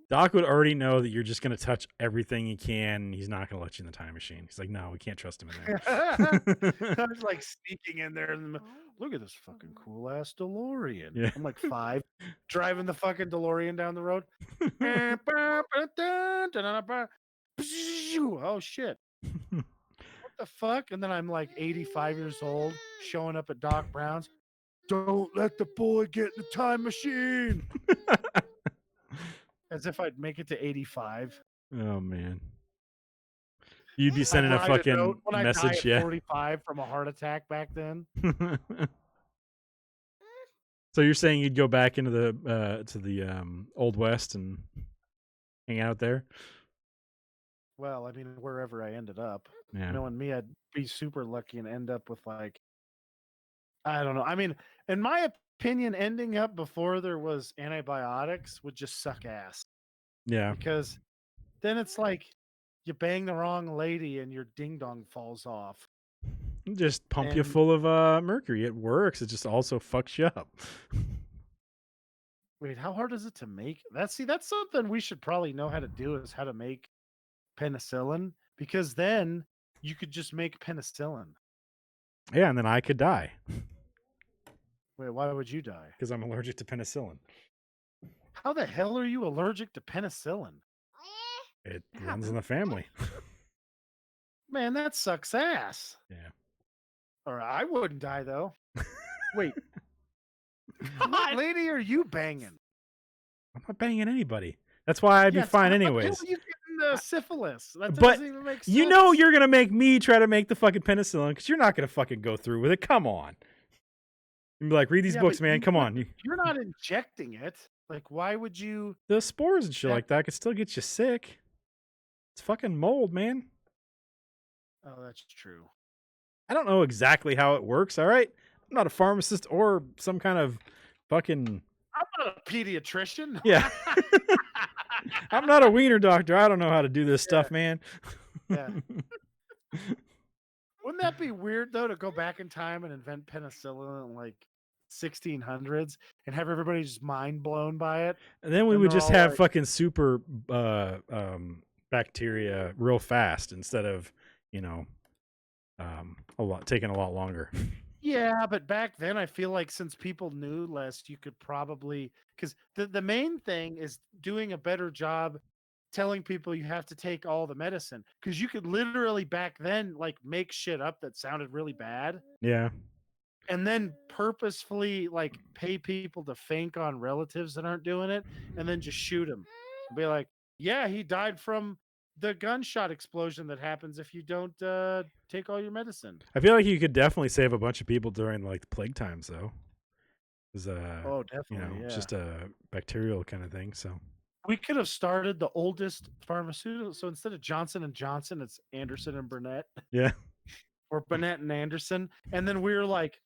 Doc would already know that you're just going to touch everything he can, and he's not going to let you in the time machine. He's like, no, we can't trust him in there. I was like sneaking in there, and look at this fucking cool ass DeLorean. Yeah. I'm like 5, driving the fucking DeLorean down the road. Oh shit. What the fuck? And then I'm like 85 years old, showing up at Doc Brown's. Don't let the boy get in the time machine. As if I'd make it to 85. Oh man. You'd be sending a fucking message, yeah. 45 from a heart attack back then. So you're saying you'd go back into the to the Old West and hang out there? Well, I mean, wherever I ended up, Yeah. knowing me, I'd be super lucky and end up with like, I don't know. I mean, in my opinion, ending up before there was antibiotics would just suck ass Yeah. because then it's like you bang the wrong lady and your ding dong falls off. Just pump you And full of mercury. It works. It just also fucks you up. wait, how hard is it to make? That's something we should probably know how to do is how to make penicillin because then you could just make penicillin. Yeah, and then I could die Wait, why would you die? because I'm allergic to penicillin. How the hell are you allergic to penicillin? It runs in the family. Man, that sucks ass. Yeah. Or I wouldn't die though. Wait, what lady are you banging? I'm not banging anybody. That's why I'd be Yes, fine how the hell anyways. are you getting syphilis? That But doesn't even make sense. you know you're gonna make me try to make the fucking penicillin because you're not gonna fucking go through with it. Come on. And be like, read these Yeah, books, but man. Come on. you're not injecting it. Like, why would you? The spores and shit That- like that could still get you sick. It's fucking mold, man. Oh, that's true. I don't know exactly how it works, all right? I'm not a pharmacist or some kind of fucking I'm not a pediatrician. yeah. I'm not a wiener doctor. I don't know how to do this stuff, man. Yeah. Wouldn't that be weird though to go back in time and invent penicillin in like 1600s and have everybody just mind blown by it? And then we And would they're just all have like- fucking super bacteria real fast instead of, you know, taking a lot longer. Yeah, but back then I feel like since people knew less, you could probably because the main thing is doing a better job telling people you have to take all the medicine because you could literally back then like make shit up that sounded really bad Yeah. and then purposefully like pay people to faint on relatives that aren't doing it and then just shoot them and be like, yeah, he died from the gunshot explosion that happens if you don't take all your medicine. I feel like you could definitely save a bunch of people during like the plague times though. It was Oh, definitely. Yeah. just a bacterial kind of thing. So We could have started the oldest pharmaceutical. So instead of Johnson and Johnson, it's Anderson and Burnett, yeah. or Burnett and Anderson. And then we're like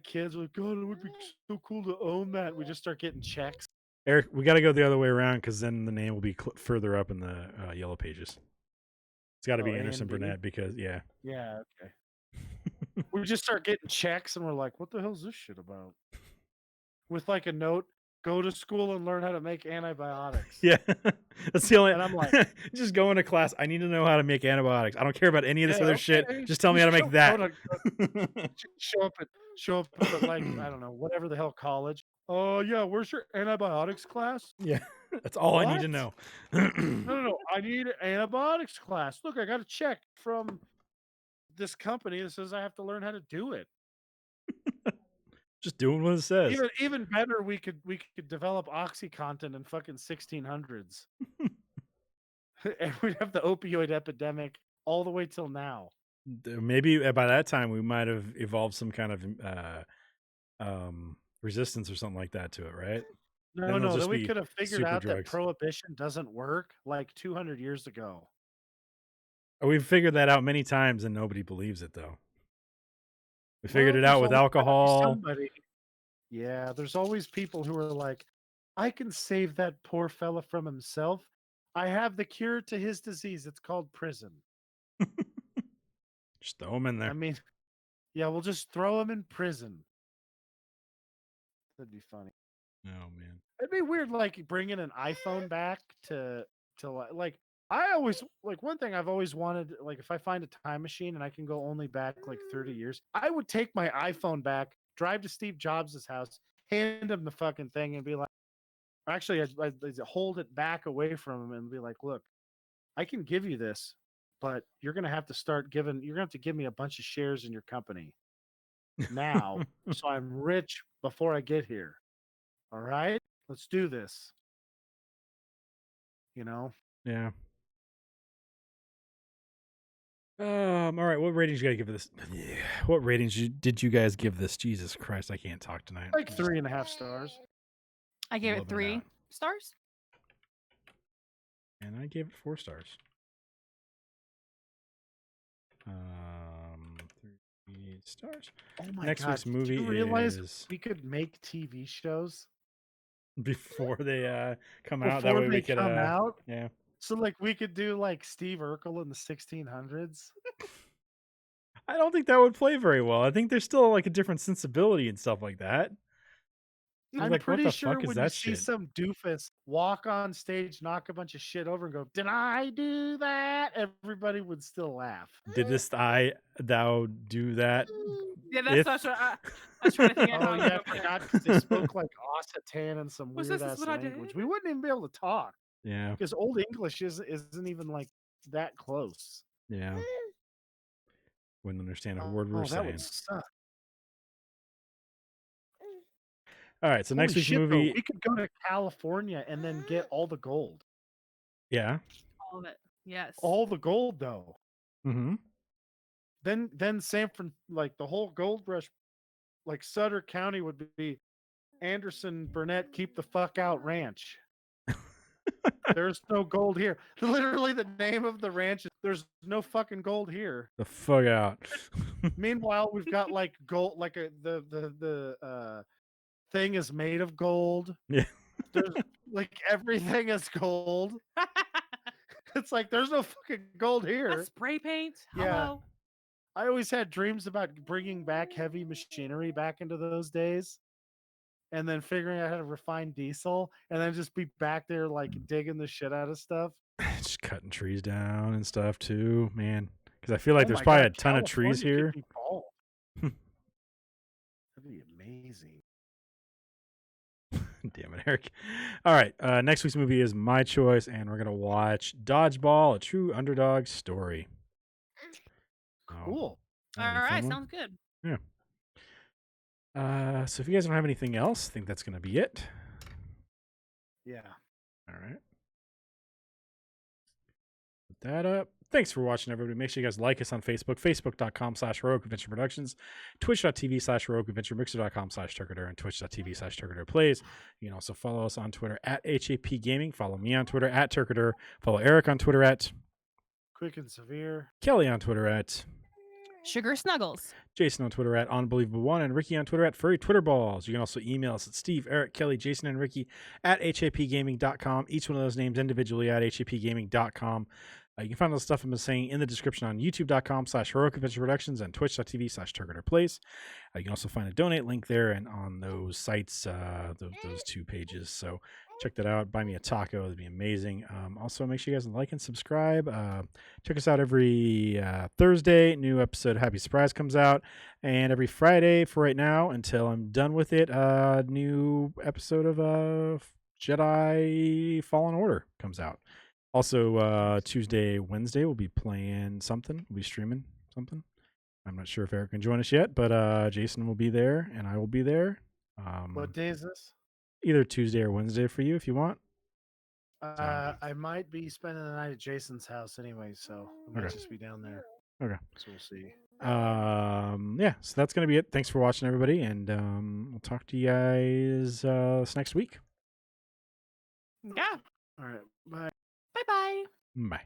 kids. We're like, God, it would be so cool to own that. We just start getting checks. Eric, we got to go the other way around because then the name will be further up in the yellow pages. It's got to be Anderson A&B? Burnett because yeah. Yeah. Okay. We just start getting checks, and we're like, what the hell's this shit about? With like a note, go to school and learn how to make antibiotics. Yeah, that's the only. And I'm like, just go into class. I need to know how to make antibiotics. I don't care about any of this Yeah, other okay. shit. Just tell me how to make that. Show up at like I don't know whatever the hell college. Oh yeah, where's your antibiotics class? Yeah, that's all I need to What? know. No. I need an antibiotics class. Look, I got a check from this company that says I have to learn how to do it. Just doing what it says. Even better, we could develop OxyContin in fucking 1600s, and we'd have the opioid epidemic all the way till now. Maybe by that time we might have evolved some kind of resistance or something like that to it, right? No, Then they'll then just we be could have figured super out that drugs. prohibition doesn't work like 200 years ago. We've figured that out many times and nobody believes it though. We figured Well, it out there's with always gotta be alcohol. somebody. Yeah, there's always people who are like, I can save that poor fella from himself. I have the cure to his disease. It's called prison. Just throw them in there. I mean, yeah, we'll just throw him in prison. That'd be funny. Oh man. It'd be weird, like bringing an iPhone back to like. I always like one thing I've always wanted. Like, if I find a time machine and I can go only back like 30 years, I would take my iPhone back, drive to Steve Jobs' house, hand him the fucking thing, and be like, actually, I'd hold it back away from him and be like, look, I can give you this, but you're gonna have to you're gonna have to give me a bunch of shares in your company now, so I'm rich before I get here. All right, let's do this. You know. Yeah. All right. What ratings you gotta give this? What ratings did you guys give this? Jesus Christ, I can't talk tonight. Like 3.5 stars. I gave Loving it 3 out. stars. And I gave it 4 stars. 3 stars. Oh my Next god! week's movie Did you realize is we could make TV shows before they come out. That before way we they could come out? yeah. So like we could do like Steve Urkel in the 1600s. I don't think that would play very well. I think there's still like a different sensibility and stuff like that. I'm Like, what pretty the sure fuck is when you that see shit? some doofus walk on stage, knock a bunch of shit over, and go, "Did I do that?" Everybody would still laugh. Didst thou do that? Yeah, that's If what I was trying to think of. Oh how yeah, I to forgot because they spoke like Occitan and some Was weird this ass what I language. did? We wouldn't even be able to talk yeah, because Old English isn't even like that close. yeah. Wouldn't understand a word we're Oh, that saying. would suck. All right, so next Holy week's shit, movie, though, we could go to California and then get all the gold. yeah. all of it. Yes. All the gold, though. Mm-hmm. Then San Fran, like the whole gold rush, like Sutter County would be Anderson Burnett keep the fuck out ranch. There's no gold here. Literally, the name of the ranch is there's no fucking gold here. The fuck out. Meanwhile, we've got like gold, like the thing is made of gold. Yeah. There's like everything is gold. It's like there's no fucking gold here. That's spray paint. Yeah. Hello. I always had dreams about bringing back heavy machinery back into those days, and then figuring out how to refine diesel, and then just be back there like digging the shit out of stuff. Just cutting trees down and stuff too, man. Because I feel like Oh there's my probably God, a ton of trees California here. could be bald. That'd be amazing. Damn it, Eric. All right, next week's movie is my choice, and we're gonna watch Dodgeball: A True Underdog Story. Cool. All that'll be a right, fun one. sounds good. So if you guys don't have anything else, I think that's gonna be it. Yeah. All right. Put that up. Thanks for watching, everybody. Make sure you guys like us on Facebook, facebook.com/Heroic Adventure Productions, twitch.tv/Heroic Adventure, mixer.com/Turkader, and twitch.tv/Turkader Plays. You can also follow us on Twitter at HAP Gaming. Follow me on Twitter at Turkader. Follow Eric on Twitter at Quick and severe. Kelly on Twitter at Sugar Snuggles. Jason on Twitter at Unbelievable1, and Ricky on Twitter at Furry Twitter Balls. You can also email us at Steve, Eric, Kelly, Jason, and Ricky at hapgaming.com. Each one of those names individually at hapgaming.com. You can find all the stuff I've been saying in the description on youtube.com/Heroic Adventure Productions and twitch.tv/Turkader Plays. You can also find a donate link there and on those sites, those 2 pages. So check that out. Buy me a taco. That'd be amazing. Also, make sure you guys like and subscribe. Check us out every Thursday. New episode of Happy Surprise comes out. And every Friday for right now until I'm done with it, new episode of Jedi Fallen Order comes out. Also, Tuesday, Wednesday, we'll be playing something. We'll be streaming something. I'm not sure if Eric can join us yet, but Jason will be there and I will be there. What day is this? Either Tuesday or Wednesday for you if you want. I might be spending the night at Jason's house anyway, so I might Okay. just be down there. Okay. So we'll see. Yeah, so that's going to be it. Thanks for watching, everybody, and we'll talk to you guys next week. Yeah. All right. Bye. Bye-bye. Bye.